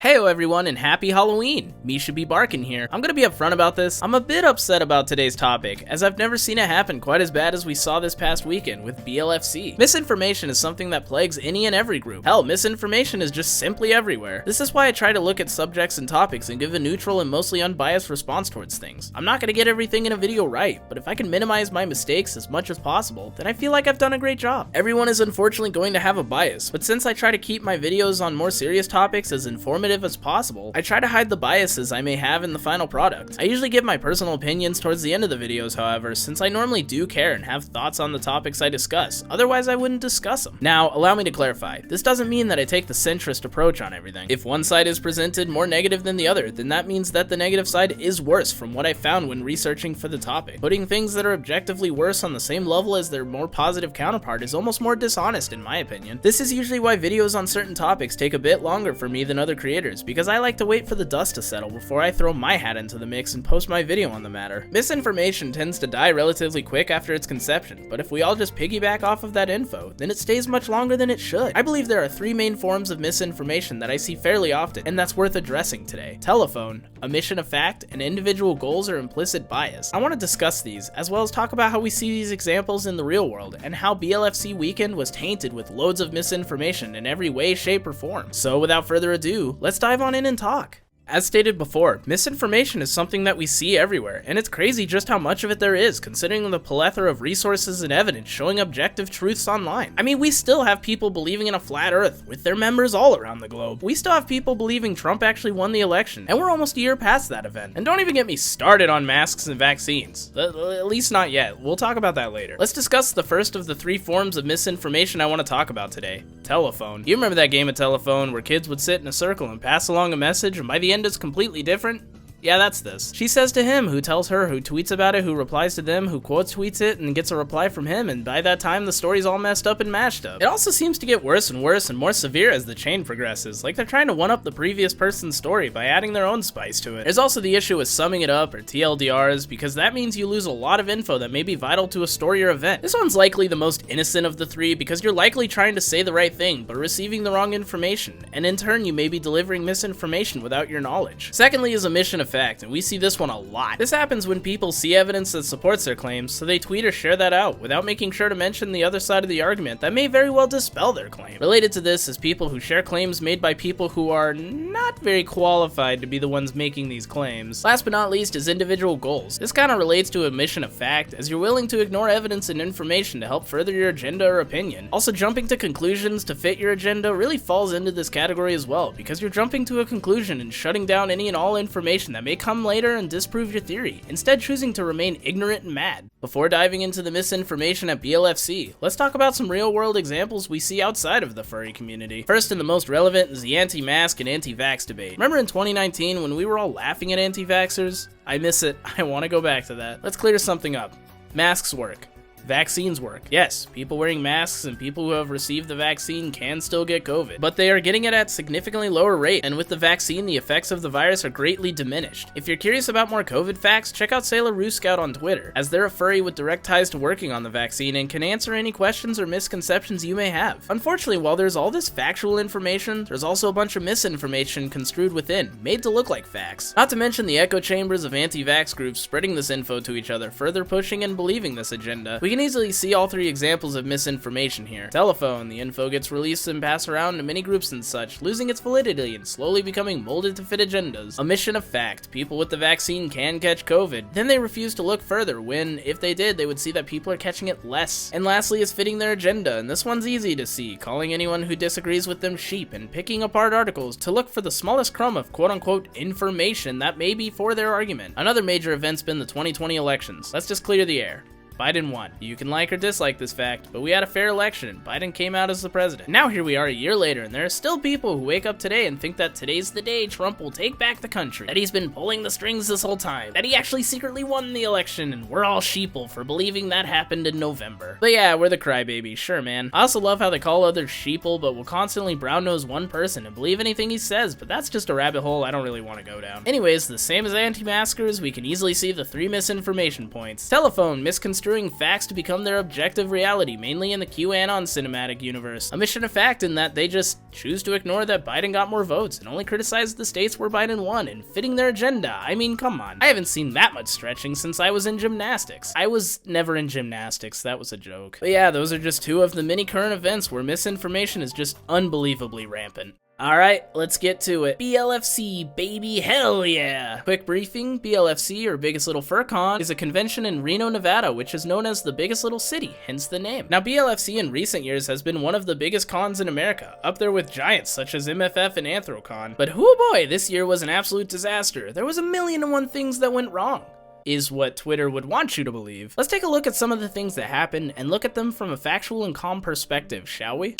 Heyo everyone and happy Halloween! Me should be barking here. I'm gonna be upfront about this. I'm a bit upset about today's topic, as I've never seen it happen quite as bad as we saw this past weekend with BLFC. Misinformation is something that plagues any and every group. Hell, misinformation is just simply everywhere. This is why I try to look at subjects and topics and give a neutral and mostly unbiased response towards things. I'm not gonna get everything in a video right, but if I can minimize my mistakes as much as possible, then I feel like I've done a great job. Everyone is unfortunately going to have a bias, but since I try to keep my videos on more serious topics as informative as possible, I try to hide the biases I may have in the final product. I usually give my personal opinions towards the end of the videos, however, since I normally do care and have thoughts on the topics I discuss, otherwise I wouldn't discuss them. Now, allow me to clarify, this doesn't mean that I take the centrist approach on everything. If one side is presented more negative than the other, then that means that the negative side is worse from what I found when researching for the topic. Putting things that are objectively worse on the same level as their more positive counterpart is almost more dishonest in my opinion. This is usually why videos on certain topics take a bit longer for me than other creators, because I like to wait for the dust to settle before I throw my hat into the mix and post my video on the matter. Misinformation tends to die relatively quick after its conception, but if we all just piggyback off of that info, then it stays much longer than it should. I believe there are three main forms of misinformation that I see fairly often, and that's worth addressing today. Telephone, omission of fact, and individual goals or implicit bias. I want to discuss these, as well as talk about how we see these examples in the real world, and how BLFC weekend was tainted with loads of misinformation in every way, shape, or form. So without further ado, let's dive on in and talk. As stated before, misinformation is something that we see everywhere, and it's crazy just how much of it there is, considering the plethora of resources and evidence showing objective truths online. I mean, we still have people believing in a flat earth, with their members all around the globe. We still have people believing Trump actually won the election, and we're almost a year past that event. And don't even get me started on masks and vaccines. At least not yet. We'll talk about that later. Let's discuss the first of the three forms of misinformation I want to talk about today. Telephone. You remember that game of telephone where kids would sit in a circle and pass along a message, and by the end it's completely different? Yeah, that's this. She says to him, who tells her, who tweets about it, who replies to them, who quote tweets it, and gets a reply from him, and by that time the story's all messed up and mashed up. It also seems to get worse and worse and more severe as the chain progresses, like they're trying to one-up the previous person's story by adding their own spice to it. There's also the issue with summing it up, or TLDRs, because that means you lose a lot of info that may be vital to a story or event. This one's likely the most innocent of the three, because you're likely trying to say the right thing, but receiving the wrong information, and in turn you may be delivering misinformation without your knowledge. Secondly is omission of fact, and we see this one a lot. This happens when people see evidence that supports their claims, so they tweet or share that out without making sure to mention the other side of the argument that may very well dispel their claim. Related to this is people who share claims made by people who are not very qualified to be the ones making these claims. Last but not least is individual goals. This kind of relates to omission of fact, as you're willing to ignore evidence and information to help further your agenda or opinion. Also, jumping to conclusions to fit your agenda really falls into this category as well, because you're jumping to a conclusion and shutting down any and all information that may come later and disprove your theory, instead choosing to remain ignorant and mad. Before diving into the misinformation at BLFC, let's talk about some real-world examples we see outside of the furry community. First and the most relevant is the anti-mask and anti-vax debate. Remember in 2019 when we were all laughing at anti-vaxxers? I miss it. I want to go back to that. Let's clear something up. Masks work. Vaccines work. Yes, people wearing masks and people who have received the vaccine can still get COVID, but they are getting it at significantly lower rate, and with the vaccine, the effects of the virus are greatly diminished. If you're curious about more COVID facts, check out Sailor Roo Scout on Twitter, as they're a furry with direct ties to working on the vaccine and can answer any questions or misconceptions you may have. Unfortunately, while there's all this factual information, there's also a bunch of misinformation construed within, made to look like facts. Not to mention the echo chambers of anti-vax groups spreading this info to each other, further pushing and believing this agenda. We can easily see all three examples of misinformation here. Telephone, the info gets released and passed around to many groups and such, losing its validity and slowly becoming molded to fit agendas. Omission of fact, people with the vaccine can catch COVID. Then they refuse to look further when, if they did, they would see that people are catching it less. And lastly is fitting their agenda, and this one's easy to see, calling anyone who disagrees with them sheep and picking apart articles to look for the smallest crumb of quote-unquote information that may be for their argument. Another major event's been the 2020 elections. Let's just clear the air. Biden won. You can like or dislike this fact, but we had a fair election and Biden came out as the president. Now here we are a year later, and there are still people who wake up today and think that today's the day Trump will take back the country, that he's been pulling the strings this whole time, that he actually secretly won the election, and we're all sheeple for believing that happened in November. But yeah, we're the crybabies, sure man. I also love how they call others sheeple, but will constantly brown-nose one person and believe anything he says, but that's just a rabbit hole I don't really want to go down. Anyways, the same as anti-maskers, we can easily see the three misinformation points. Telephone, misconstrued construing facts to become their objective reality, mainly in the QAnon cinematic universe. A mission of fact in that they just choose to ignore that Biden got more votes and only criticize the states where Biden won and fitting their agenda. I mean, come on. I haven't seen that much stretching since I was in gymnastics. I was never in gymnastics, that was a joke. But yeah, those are just two of the many current events where misinformation is just unbelievably rampant. Alright, let's get to it. BLFC, baby, hell yeah! Quick briefing, BLFC, or Biggest Little Fur Con, is a convention in Reno, Nevada, which is known as the biggest little city, hence the name. Now, BLFC in recent years has been one of the biggest cons in America, up there with giants such as MFF and Anthrocon. But hoo boy, this year was an absolute disaster. There was 1,000,001 things that went wrong, is what Twitter would want you to believe. Let's take a look at some of the things that happened and look at them from a factual and calm perspective, shall we?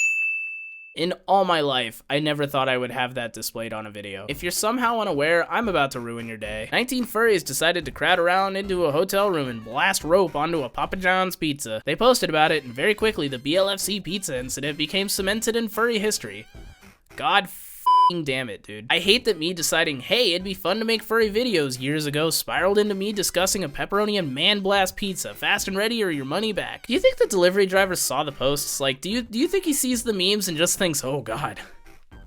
In all my life, I never thought I would have that displayed on a video. If you're somehow unaware, I'm about to ruin your day. 19 furries decided to crowd around into a hotel room and blast rope onto a Papa John's pizza. They posted about it, and very quickly the BLFC pizza incident became cemented in furry history. God damn it, dude. I hate that me deciding, hey, it'd be fun to make furry videos years ago spiraled into me discussing a pepperoni and man blast pizza, fast and ready or your money back. Do you think the delivery driver saw the posts? Like, do you think he sees the memes and just thinks, oh god,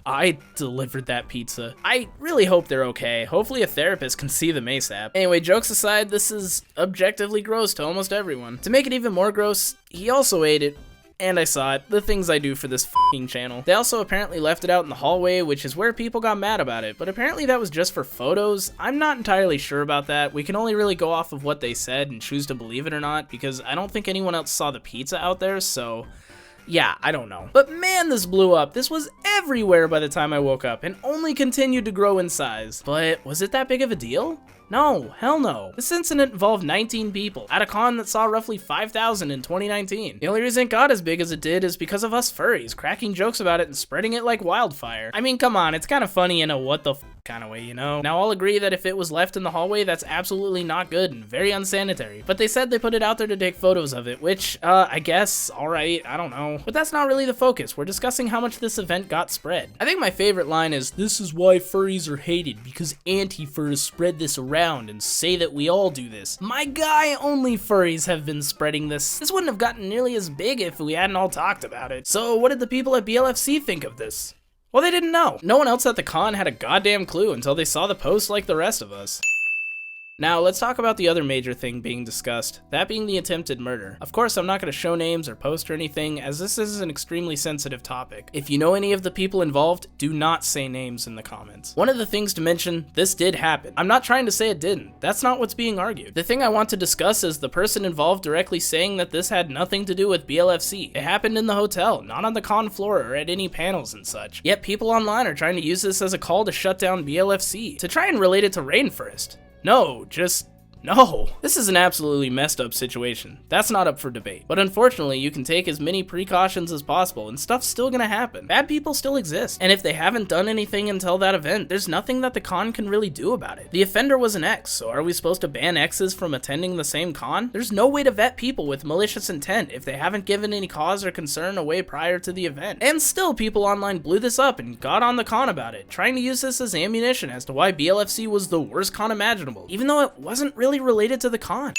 I delivered that pizza? I really hope they're okay. Hopefully a therapist can see them ASAP. Anyway, jokes aside, this is objectively gross to almost everyone. To make it even more gross, he also ate it. And I saw it, the things I do for this f***ing channel. They also apparently left it out in the hallway, which is where people got mad about it, but apparently that was just for photos. I'm not entirely sure about that. We can only really go off of what they said and choose to believe it or not, because I don't think anyone else saw the pizza out there, so yeah, I don't know. But man, this blew up. This was everywhere by the time I woke up, and only continued to grow in size. But was it that big of a deal? No, hell no. This incident involved 19 people at a con that saw roughly 5,000 in 2019. The only reason it got as big as it did is because of us furries cracking jokes about it and spreading it like wildfire. I mean, come on, it's kind of funny in a what the f kind of way, you know? Now, I'll agree that if it was left in the hallway, that's absolutely not good and very unsanitary. But they said they put it out there to take photos of it, which, I guess, alright, I don't know. But that's not really the focus. We're discussing how much this event got spread. I think my favorite line is, "This is why furries are hated, because anti-furs spread this around and say that we all do this." My guy, only furries have been spreading this. This wouldn't have gotten nearly as big if we hadn't all talked about it. So what did the people at BLFC think of this? Well, they didn't know. No one else at the con had a goddamn clue until they saw the post like the rest of us. Now, let's talk about the other major thing being discussed, that being the attempted murder. Of course, I'm not going to show names or post or anything, as this is an extremely sensitive topic. If you know any of the people involved, do not say names in the comments. One of the things to mention, this did happen. I'm not trying to say it didn't. That's not what's being argued. The thing I want to discuss is the person involved directly saying that this had nothing to do with BLFC. It happened in the hotel, not on the con floor or at any panels and such. Yet people online are trying to use this as a call to shut down BLFC, to try and relate it to Rainforest. No, just no. This is an absolutely messed up situation. That's not up for debate. But unfortunately, you can take as many precautions as possible and stuff's still gonna happen. Bad people still exist. And if they haven't done anything until that event, there's nothing that the con can really do about it. The offender was an ex, so are we supposed to ban exes from attending the same con? There's no way to vet people with malicious intent if they haven't given any cause or concern away prior to the event. And still, people online blew this up and got on the con about it, trying to use this as ammunition as to why BLFC was the worst con imaginable, even though it wasn't really related to the con.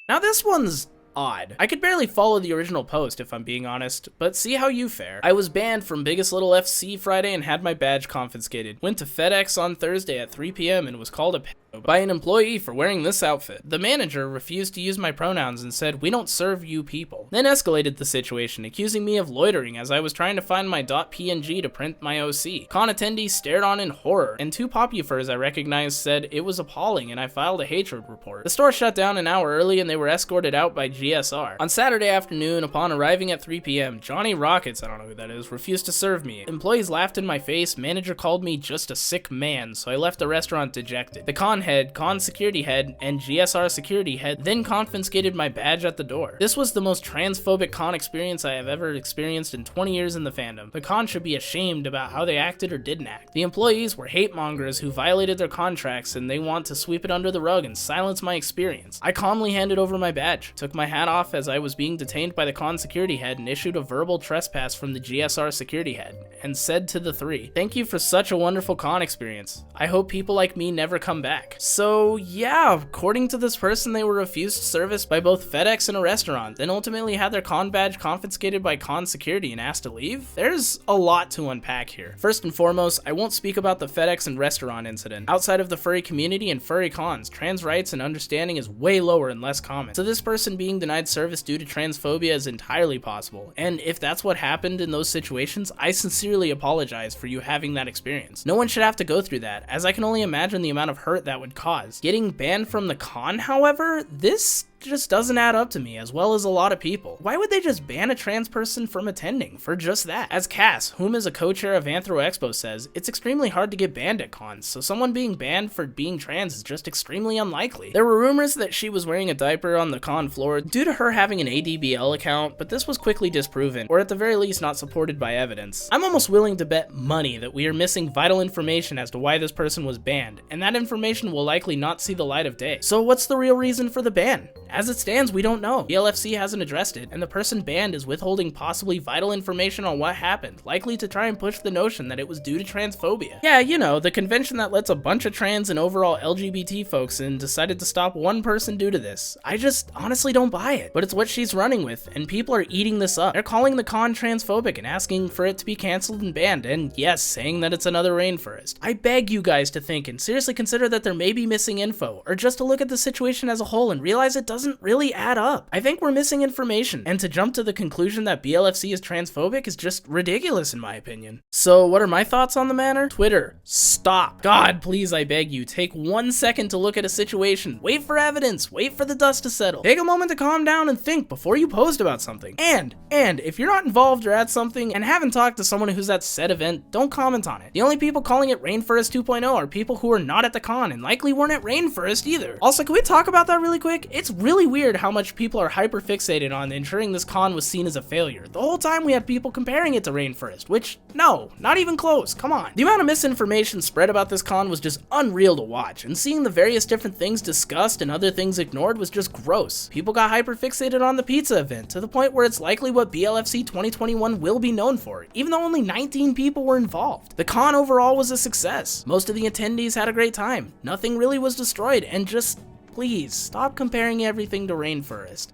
Now this one's odd. I could barely follow the original post if I'm being honest, but see how you fare. I was banned from Biggest Little FC Friday and had my badge confiscated. Went to FedEx on Thursday at 3 p.m. and was called a pedo by an employee for wearing this outfit. The manager refused to use my pronouns and said, "We don't serve you people." Then escalated the situation, accusing me of loitering as I was trying to find my .png to print my OC. Con attendees stared on in horror, and two popufurs I recognized said it was appalling and I filed a hatred report. The store shut down an hour early and they were escorted out by GSR. On Saturday afternoon, upon arriving at 3 p.m., Johnny Rockets, I don't know who that is, refused to serve me. Employees laughed in my face, manager called me just a sick man, so I left the restaurant dejected. The con head, con security head, and GSR security head then confiscated my badge at the door. This was the most transphobic con experience I have ever experienced in 20 years in the fandom. The con should be ashamed about how they acted or didn't act. The employees were hate mongers who violated their contracts and they want to sweep it under the rug and silence my experience. I calmly handed over my badge, took my hat hat off as I was being detained by the con security head and issued a verbal trespass from the GSR security head, and said to the three, "Thank you for such a wonderful con experience. I hope people like me never come back." So yeah, according to this person, they were refused service by both FedEx and a restaurant, then ultimately had their con badge confiscated by con security and asked to leave? There's a lot to unpack here. First and foremost, I won't speak about the FedEx and restaurant incident. Outside of the furry community and furry cons, trans rights and understanding is way lower and less common. So this person being denied service due to transphobia is entirely possible, and if that's what happened in those situations, I sincerely apologize for you having that experience. No one should have to go through that, as I can only imagine the amount of hurt that would cause. Getting banned from the con, however, this just doesn't add up to me, as well as a lot of people. Why would they just ban a trans person from attending for just that? As Cass, whom is a co-chair of Anthro Expo, says, it's extremely hard to get banned at cons, so someone being banned for being trans is just extremely unlikely. There were rumors that she was wearing a diaper on the con floor due to her having an ADBL account, but this was quickly disproven, or at the very least not supported by evidence. I'm almost willing to bet money that we are missing vital information as to why this person was banned, and that information will likely not see the light of day. So what's the real reason for the ban? As it stands, we don't know. BLFC hasn't addressed it, and the person banned is withholding possibly vital information on what happened, likely to try and push the notion that it was due to transphobia. Yeah, you know, the convention that lets a bunch of trans and overall LGBT folks in decided to stop one person due to this. I just honestly don't buy it, but it's what she's running with, and people are eating this up. They're calling the con transphobic and asking for it to be canceled and banned, and yes, saying that it's another rainforest. I beg you guys to think and seriously consider that there may be missing info, or just to look at the situation as a whole and realize it doesn't really add up. I think we're missing information, and to jump to the conclusion that BLFC is transphobic is just ridiculous in my opinion. So what are my thoughts on the matter? Twitter, stop. God, please, I beg you, take 1 second to look at a situation, wait for evidence, wait for the dust to settle, take a moment to calm down and think before you post about something. And if you're not involved or at something and haven't talked to someone who's at said event, don't comment on it. The only people calling it Rainforest 2.0 are people who are not at the con and likely weren't at Rainforest either. Also, can we talk about that really quick? It's really weird how much people are hyper fixated on ensuring this con was seen as a failure. The whole time we had people comparing it to Rainforest, which, no, not even close, come on. The amount of misinformation spread about this con was just unreal to watch, and seeing the various different things discussed and other things ignored was just gross. People got hyper fixated on the pizza event, to the point where it's likely what BLFC 2021 will be known for, even though only 19 people were involved. The con overall was a success. Most of the attendees had a great time. Nothing really was destroyed, and just please, stop comparing everything to Rainforest.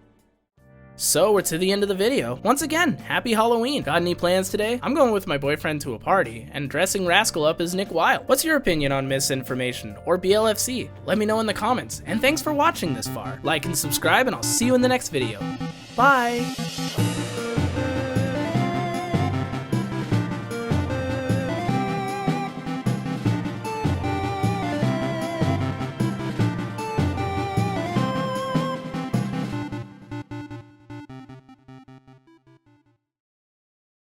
So we're to the end of the video. Once again, happy Halloween. Got any plans today? I'm going with my boyfriend to a party, and dressing Rascal up as Nick Wilde. What's your opinion on Misinformation or BLFC? Let me know in the comments, and thanks for watching this far. Like and subscribe, and I'll see you in the next video. Bye!